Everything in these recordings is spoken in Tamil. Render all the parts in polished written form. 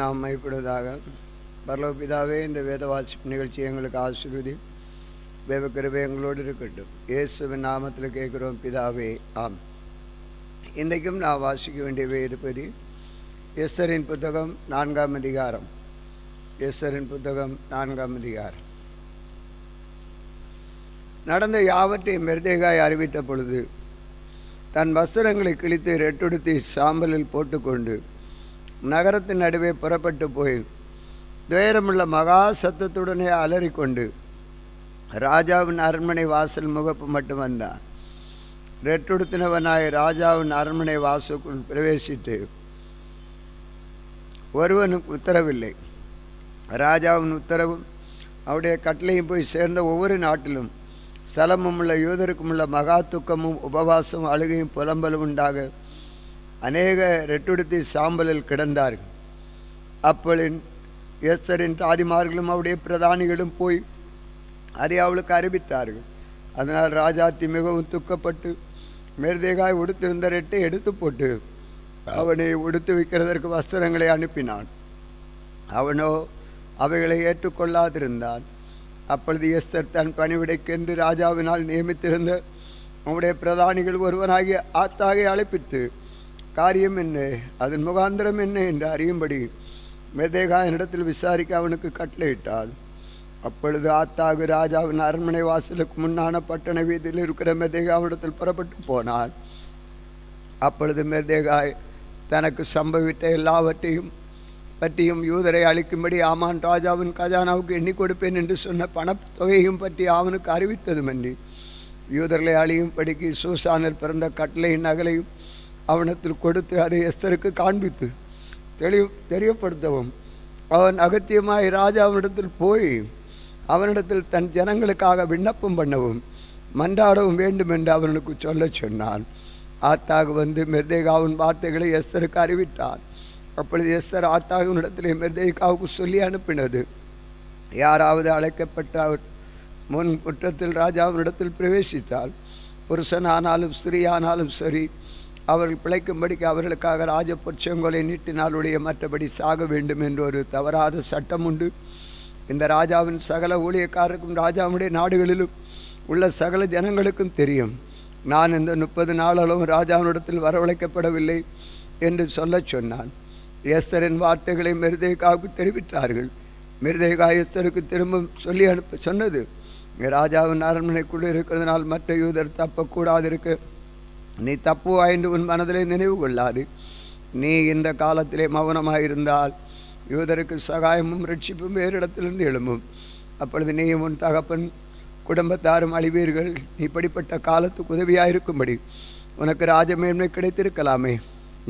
நாம் மைப்படுவதாக. பரலோக பிதாவே, இந்த வேத வாசிப்பு நிகழ்ச்சி எங்களுக்கு ஆசீர்வதி. தேவ கிருபை எங்களோடு இருக்கட்டும். இயேசுவின் நாமத்தில் கேட்குறோம் பிதாவே, ஆம். இன்றைக்கும் நான் வாசிக்க வேண்டிய வேதபதி எஸ்தரின் புத்தகம் 4ஆம் அதிகாரம். எஸ்தரின் புத்தகம் 4ஆம் அதிகாரம். நடந்த யாவற்றையும் மெர்தேகாய் அறிவித்த பொழுது தன் வஸ்திரங்களை கிழித்து ரெட்டுடுத்தி சாம்பலில் போட்டுக்கொண்டு நகரத்தின் நடுவே புறப்பட்டு போய் துயரமுள்ள மகா சத்தத்துடனே அலறிக்கொண்டு ராஜாவின் அரண்மனை வாசல் முகப்பு மட்டும் வந்தான். ரெட்டுடுத்தினவனாய் ராஜாவின் அரண்மனை வாசலுக்குள் பிரவேசித்து ஒருவனுக்கு உத்தரவில்லை. ராஜாவின் உத்தரவும் அவருடைய கட்டளையும் போய் சேர்ந்த ஒவ்வொரு நாட்டிலும் ஸ்தலமும் உள்ள யூதருக்கும் உள்ள மகா துக்கமும் உபவாசமும் அழுகையும் புலம்பலும் உண்டாக அநேக ரெட்டுடுத்தி சாம்பலில் கிடந்தார்கள். அப்பொழுது எஸ்தரின் தாதிமார்களும் அவருடைய பிரதானிகளும் போய் அதை அவளுக்கு அறிவித்தார்கள். அதனால் ராஜாத்தி மிகவும் துக்கப்பட்டு மெர்தேகாய் உடுத்திருந்த ரெட்டை எடுத்து போட்டு அவனை உடுத்து வைக்கிறதற்கு வஸ்திரங்களை அனுப்பினான். அவனோ அவைகளை ஏற்றுக்கொள்ளாதிருந்தான். அப்பொழுது எஸ்தர் தன் பணிவிடைக்கென்று ராஜாவினால் நியமித்திருந்த அவனுடைய பிரதானிகள் ஒருவனாகிய ஆத்தாகை அழைப்பித்து காரியம் என்ன, அதன் முகாந்திரம் என்ன என்று அறியும்படி மெர்தேகாயினிடத்தில் விசாரிக்க அவனுக்கு கட்டளையிட்டாள். அப்பொழுது ஆத்தாகு ராஜாவின் அரண்மனை வாசலுக்கு முன்னான பட்டண வீதியில் இருக்கிற மெர்தேகாவிடத்தில் புறப்பட்டு போனான். அப்பொழுது மெர்தேகாய் தனக்கு சம்பவித்த எல்லாவற்றையும் பற்றியும் யூதரை அளிக்கும்படி ஆமான் ராஜாவின் கஜானாவுக்கு எண்ணி கொடுப்பேன் என்று சொன்ன பணத்தொகையும் பற்றி அவனுக்கு அறிவித்ததுமன்றி யூதர்களை அழியும்படிக்கு சூசானில் பிறந்த கட்டளையின் நகலையும் அவனத்தில் கொடுத்து அதை எஸ்தருக்கு காண்பித்து தெரியப்படுத்தவும் அவன் அகத்தியமாய் ராஜாவினிடத்தில் போய் அவனிடத்தில் தன் ஜனங்களுக்காக விண்ணப்பம் பண்ணவும் மன்றாடவும் வேண்டும் என்று அவனுக்கு சொல்ல சொன்னான். ஆத்தாக வந்து மெர்தேகாவின் வார்த்தைகளை எஸ்தருக்கு அறிவித்தான். அப்பொழுது எஸ்தர் ஆத்தாகுனிடத்திலே மெர்தேகாவுக்கு சொல்லி அனுப்பினது, யாராவது அழைக்கப்பட்ட முன் குற்றத்தில் ராஜாவினிடத்தில் பிரவேசித்தால் புருஷனானாலும் ஸ்திரீயானாலும் சரி அவர்கள் பிழைக்கும்படிக்கு அவர்களுக்காக ராஜ பொற்செங்கோலை நீட்டினாலுடைய மற்றபடி சாக வேண்டும் என்று ஒரு தவறாத சட்டம் உண்டு. இந்த ராஜாவின் சகல ஊழியக்காரருக்கும் ராஜாவுடைய நாடுகளிலும் உள்ள சகல ஜனங்களுக்கும் தெரியும். நான் இந்த 30 நாளும் ராஜாவினிடத்தில் வரவழைக்கப்படவில்லை என்று சொல்ல சொன்னான். எஸ்தரின் வார்த்தைகளை மெர்தேகாவுக்கு தெரிவித்தார்கள். மெர்தேகாய் எஸ்தருக்கு திரும்ப சொல்லி சொன்னது, ராஜாவின் அரண்மனைக்குள் இருக்கிறதுனால் மற்ற யூதர் தப்பக்கூடாதிருக்க நீ தப்புவாய் என்று உன் மனதிலே நினைவு கொள்ளாது. நீ இந்த காலத்திலே மௌனமாயிருந்தால் யூதருக்கு சகாயமும் ரட்சிப்பும் வேறு இடத்திலிருந்து எழும்பும். அப்பொழுது நீயும் உன் தகப்பன் குடும்பத்தாரும் அழிவீர்கள். நீ இப்படிப்பட்ட காலத்துக்கு உதவியாயிருக்கும்படி உனக்கு ராஜமேன்மை கிடைத்திருக்கலாமே,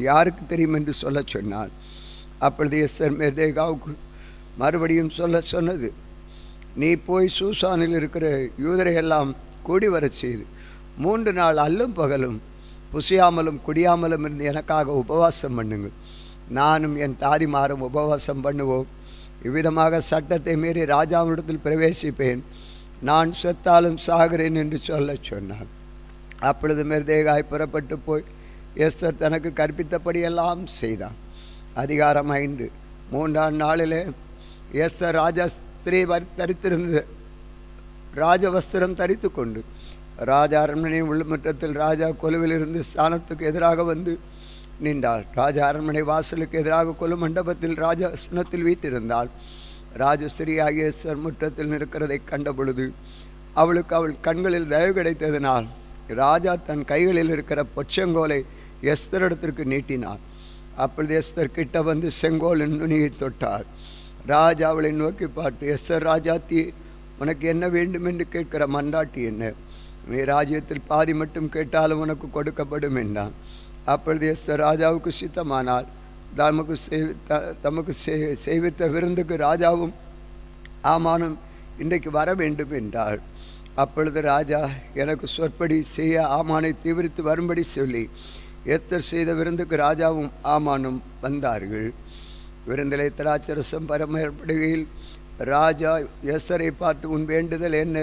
யாருக்கு தெரியும் என்று சொல்ல சொன்னான். அப்பொழுது எஸ்தர் மெர்தேகாவுக்கு மறுபடியும் சொன்னது, நீ போய் சூசானில் இருக்கிற யூதரை எல்லாம் கூடி வரச் செய்து 3 நாள் அல்லும் பகலும் புசியாமலும் குடியாமலும் இருந்து எனக்காக உபவாசம் பண்ணுங்கள். நானும் என் தாதிமாரும் உபவாசம் பண்ணுவோம். இவ்விதமாக சட்டத்தை மீறி ராஜாவினிடத்தில் பிரவேசிப்பேன். நான் செத்தாலும் சாகிறேன் என்று சொல்ல சொன்னான். அப்பொழுது மெர்தேகாய் புறப்பட்டு போய் எஸ்தர் தனக்கு கற்பித்தபடியெல்லாம் செய்தான். அதிகாரம் 5. 3ஆம் நாளிலே எஸ்தர் ராஜா ஸ்திரீ தரித்திருந்த ராஜவஸ்திரம் தரித்து கொண்டு ராஜா அரண்மனையின் உள்ளமுற்றத்தில் ராஜா கொலுவிலிருந்து ஸ்தானத்துக்கு எதிராக வந்து நின்றாள். ராஜா அரண்மனை வாசலுக்கு எதிராக கொலு மண்டபத்தில் ராஜாசனத்தில் வீட்டிருந்தாள். ராஜஸ்திரீ ஆகிய எஸ்தர் முற்றத்தில் நிற்கிறதை கண்ட பொழுது அவளுக்கு அவள் கண்களில் தயவு கிடைத்ததினால் ராஜா தன் கைகளில் இருக்கிற பொற்செங்கோலை எஸ்தரிடத்திற்கு நீட்டினார். அப்பொழுது எஸ்தர் கிட்ட வந்து செங்கோலின் நுனியை தொட்டாள். ராஜா அவளை நோக்கி பார்த்து, எஸ்தர் ராஜாத்தி, உனக்கு என்ன வேண்டும் என்று கேட்கிற மன்றாட்டி என்ன? நீ ராஜ்யத்தில் பாதி மட்டும் கேட்டாலும் உனக்கு கொடுக்கப்படும் என்றான். அப்பொழுது எஸ்தர் ராஜாவுக்கு சித்தமானால் தமக்கு செய்வித்த விருந்துக்கு ராஜாவும் ஆமானும் இன்றைக்கு வர வேண்டும் என்றாள். அப்பொழுது ராஜா எனக்கு சொற்படி செய்ய ஆமானை தீவிரித்து வரும்படி சொல்லி எஸ்தர் செய்த விருந்துக்கு ராஜாவும் ஆமானும் வந்தார்கள். விருந்திலே திராட்சரசம் பரமப்படுகையில் ராஜா எஸ்தரை பார்த்து, உன் வேண்டுதல் என்ன?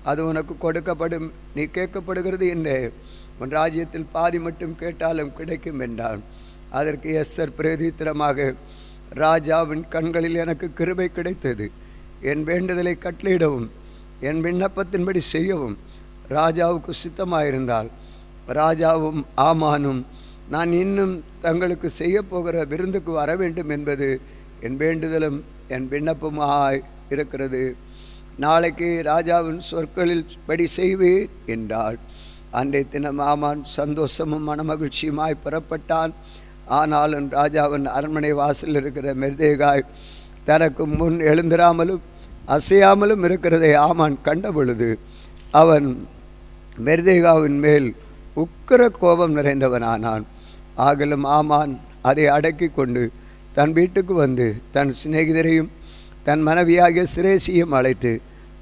அது உனக்கு கொடுக்கப்படும். நீ கேட்கப்படுகிறது என்ன? உன் ராஜ்யத்தில் பாதி மட்டும் கேட்டாலும் கிடைக்கும் என்றான். அதற்கு எஸ்தர் பிரதித்திரமாக, ராஜாவின் கண்களில் எனக்கு கிருபை கிடைத்தது. என் வேண்டுதலை கட்டளையிடவும் என் விண்ணப்பத்தின்படி செய்யவும் ராஜாவுக்கு சித்தமாயிருந்தால் ராஜாவும் ஆமானும் நான் இன்னும் தங்களுக்கு செய்ய போகிற விருந்துக்கு வர வேண்டும் என்பது என் வேண்டுதலும் என் விண்ணப்பமாய் இருக்கிறது. நாளைக்கு ராஜாவின் சொற்களில் படி செய்வேன் என்றாள். அன்றைய தினம் ஆமான் சந்தோஷமும் மனமகிழ்ச்சியுமாய் புறப்பட்டான். ஆனாலும் ராஜாவின் அரண்மனை வாசலில் இருக்கிற மெர்தேகாய் தனக்கு முன் எழுந்திராமலும் அசையாமலும் இருக்கிறதை ஆமான் கண்ட பொழுது அவன் மெர்தேகாவின் மேல் உக்கிர கோபம் நிறைந்தவனானான். ஆகலும் ஆமான் அதை அடக்கி கொண்டு தன் வீட்டுக்கு வந்து தன் சிநேகிதரையும் தன் மனைவியாகிய சிரேசியும் அழைத்து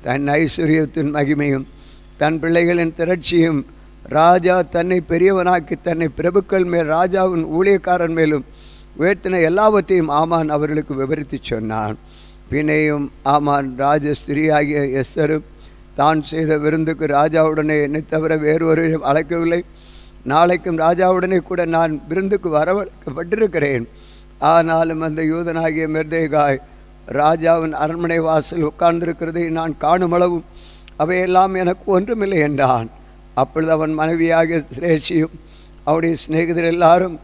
தன் ஐஸ்வர்யத்தின் மகிமையும் தன் பிள்ளைகளின் திரட்சியும் ராஜா தன்னை பெரியவனாக்கி தன்னை பிரபுக்கள் மேல் ராஜாவின் ஊழியக்காரன் மேலும் உயர்த்தின எல்லாவற்றையும் ஆமான் அவர்களுக்கு விவரித்து சொன்னான். பின்னையும் ஆமான் ராஜஸ்திரியாகிய எஸ்தரும் தான் செய்த விருந்துக்கு ராஜாவுடனே என்னை தவிர வேறொருவரையும் அழைக்கவில்லை. நாளைக்கும் ராஜாவுடனே கூட நான் விருந்துக்கு வரவழைக்கப்பட்டிருக்கிறேன். ஆனாலும் அந்த யூதனாகிய மெர்தேகாய் ராஜாவின் அரண்மனை வாசல் உட்கார்ந்திருக்கிறதை நான் காணுமளவும் அவையெல்லாம் எனக்கு ஒன்றுமில்லை என்றான். அப்பொழுது அவன் மனைவியாகிய சிரேசியும் அவனுடைய சிநேகிதர் எல்லாரும்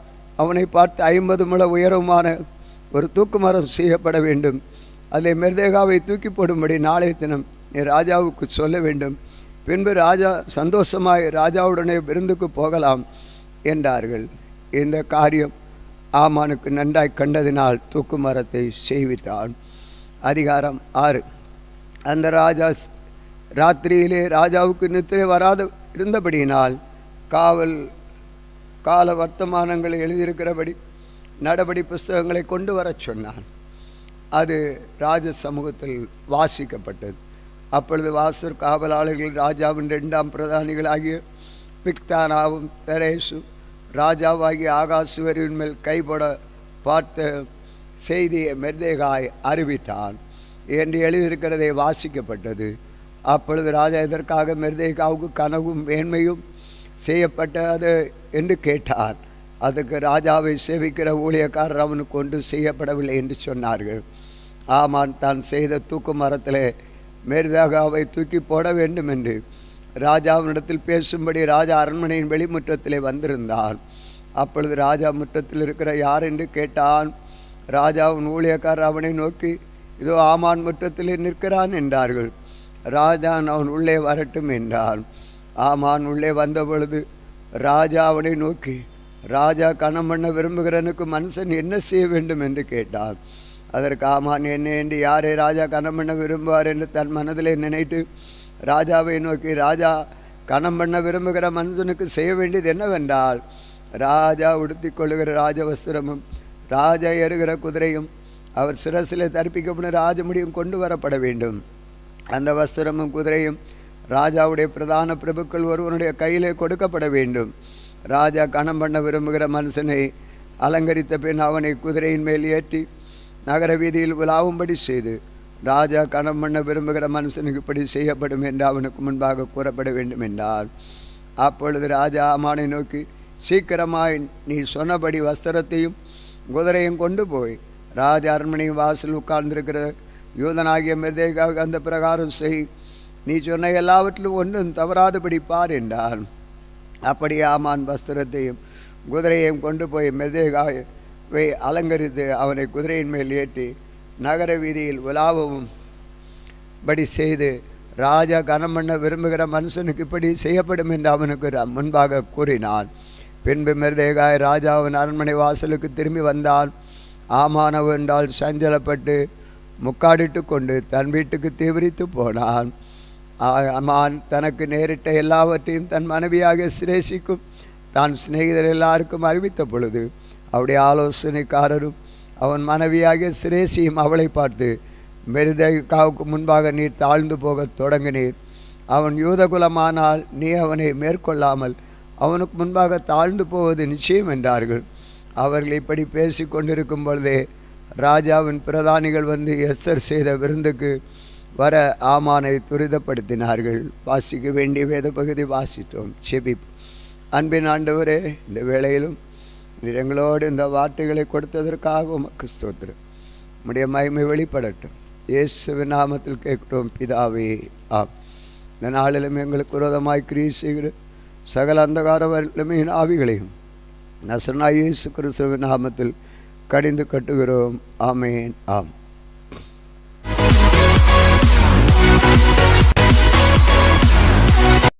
அவனை பார்த்து 50 முழ உயரமான ஒரு தூக்கு மரம் செய்யப்பட வேண்டும், அதில் மெர்தேகாவை தூக்கி போடும்படி நாளைய தினம் நீ ராஜாவுக்கு சொல்ல வேண்டும். பின்பு ராஜா சந்தோஷமாய் ராஜாவுடனே விருந்துக்கு போகலாம் என்றார்கள். இந்த காரியம் ஆமானுக்கு நன்றாய் கண்டதினால் தூக்கு மரத்தை செய்வித்தான். அதிகாரம் 6. அந்த ராஜா ராத்திரியிலே ராஜாவுக்கு நித்திரை வராது இருந்தபடியினால் கால வர்த்தமானங்களை எழுதியிருக்கிறபடி நடபடி புஸ்தகங்களை கொண்டு வர சொன்னான். அது ராஜ சமூகத்தில் வாசிக்கப்பட்டது. அப்பொழுது வாசர் காவலாளர்கள் ராஜாவின் 2ஆம் பிரதானிகளாகிய பிக்தானாவும் தெரேசும் ராஜாவாகிய ஆகாசுவரின் மேல் கைபட பார்த்த செய்தியை மெர்தேகாய் அறிவித்தான் என்று எழுதியிருக்கிறதை வாசிக்கப்பட்டது. அப்பொழுது ராஜா இதற்காக மெர்தேகாவுக்கு கனவும் மேன்மையும் செய்யப்பட்டது என்று கேட்டார். அதுக்கு ராஜாவை சேவிக்கிற ஊழியக்காரர் அவனுக்கு கொண்டு செய்யப்படவில்லை என்று சொன்னார்கள். ஆமான் தான் செய்த தூக்கு மரத்திலே மெர்தேகாவை தூக்கி போட வேண்டும் என்று ராஜாவினிடத்தில் பேசும்படி ராஜா அரண்மனையின் வெளிமுற்றத்திலே வந்திருந்தான். அப்பொழுது ராஜா முற்றத்தில் இருக்கிற யார் என்று கேட்டான். ராஜாவின் ஊழியக்காரர் அவனை நோக்கி, இதோ ஆமான் முற்றத்திலே நிற்கிறான் என்றார்கள். ராஜா அவன் உள்ளே வரட்டும் என்றான். ஆமான் உள்ளே வந்த பொழுது ராஜா அவனை நோக்கி, ராஜா கணம் பண்ண விரும்புகிறனுக்கு மனுஷன் என்ன செய்ய வேண்டும் என்று கேட்டான். அதற்கு ஆமான் என்ன என்று யாரை ராஜா கணம் பண்ண விரும்புவார் என்று தன் மனதிலே நினைத்து ராஜாவை நோக்கி, ராஜா கணம் பண்ண விரும்புகிற மனுஷனுக்கு செய்ய வேண்டியது என்னவென்றால் ராஜா உடுத்தி கொள்ளுகிற ராஜவஸ்திரமும் ராஜா ஏறுகிற குதிரையும் அவர் சிரசிலே தரிப்பிக்கப்படும் ராஜமுடியும் கொண்டு வரப்பட வேண்டும். அந்த வஸ்திரமும் குதிரையும் ராஜாவுடைய பிரதான பிரபுக்கள் ஒருவனுடைய கையிலே கொடுக்கப்பட வேண்டும். ராஜா கணம் பண்ண விரும்புகிற மனுஷனை அலங்கரித்த பின் அவனை குதிரையின் மேல் ஏற்றி நகர வீதியில் உலாவும்படி செய்து, ராஜா கணம் பண்ண விரும்புகிற மனுஷனுக்கு இப்படி செய்யப்படும் என்று அவனுக்கு முன்பாக கூறப்பட வேண்டும் என்றார். அப்பொழுது ராஜா ஆமானை நோக்கி, சீக்கிரமாய் நீ சொன்னபடி வஸ்திரத்தையும் குதிரையும் கொண்டு போய் ராஜா அரண்மனையும் வாசல் உட்கார்ந்திருக்கிற யூதனாகிய மெர்தேகாவுக்கு அந்த பிரகாரம் செய், நீ சொன்ன எல்லாவற்றிலும் ஒன்றும் தவறாதபடி பார் என்றான். அப்படி ஆமான் வஸ்திரத்தையும் குதிரையையும் கொண்டு போய் மெர்தேகாவை அலங்கரித்து அவனை குதிரையின் மேல் ஏற்றி நகர வீதியில் உலாவும் படி செய்து, ராஜா கனம் பண்ண விரும்புகிற மனுஷனுக்கு இப்படி செய்யப்படும் என்று அவனுக்கு முன்பாக கூறினான். பின்பு மெர்தேகாய் ராஜாவின் அரண்மனை வாசலுக்கு திரும்பி வந்தான். ஆமானவ என்றால் சஞ்சலப்பட்டு முக்காடிட்டு கொண்டு தன் வீட்டுக்கு தீவிரித்து போனான். ஆமான் தனக்கு நேரிட்ட எல்லாவற்றையும் தன் மனைவியாக சிரேசிக்கும் தான் சிநேகிதர் எல்லாருக்கும் அறிவித்த பொழுது அவருடைய ஆலோசனைக்காரரும் அவன் மனைவியாக சிரேசியும் அவளை பார்த்து, மெர்தேகாவுக்கு முன்பாக நீர் தாழ்ந்து போக தொடங்கினீர். அவன் யூதகுலமானால் நீ அவனை மேற்கொள்ளாமல் அவனுக்கு முன்பாக தாழ்ந்து போவது நிச்சயம் என்றார்கள். அவர்கள் இப்படி பேசி கொண்டிருக்கும் பொழுதே ராஜாவின் பிரதானிகள் வந்து எஸ்தர் செய்த விருந்துக்கு வர ஆமானை துரிதப்படுத்தினார்கள். வாசிக்க வேண்டிய வேத பகுதி வாசித்தோம். செபிப்போம். அன்பின் ஆண்டவரே, இந்த வேளையிலும் நீர் எங்களோடு இந்த வார்த்தைகளை கொடுத்ததற்காக உமக்கு ஸ்தோத்திரம். உம்முடைய மகிமை வெளிப்படட்டும். இயேசுவின் நாமத்தில் கேட்கிறோம் பிதாவே, ஆம். இந்த நாளிலும் எங்களுக்கு விரோதமாய் கிரியை செய்கிற சகல அந்தகார வல்லமையின் ஆவிகளையும் நசனாய் இயேசு கிறிஸ்துவின் நாமத்தில் கடிந்து கட்டுகிறோம். ஆமேன். ஆம்.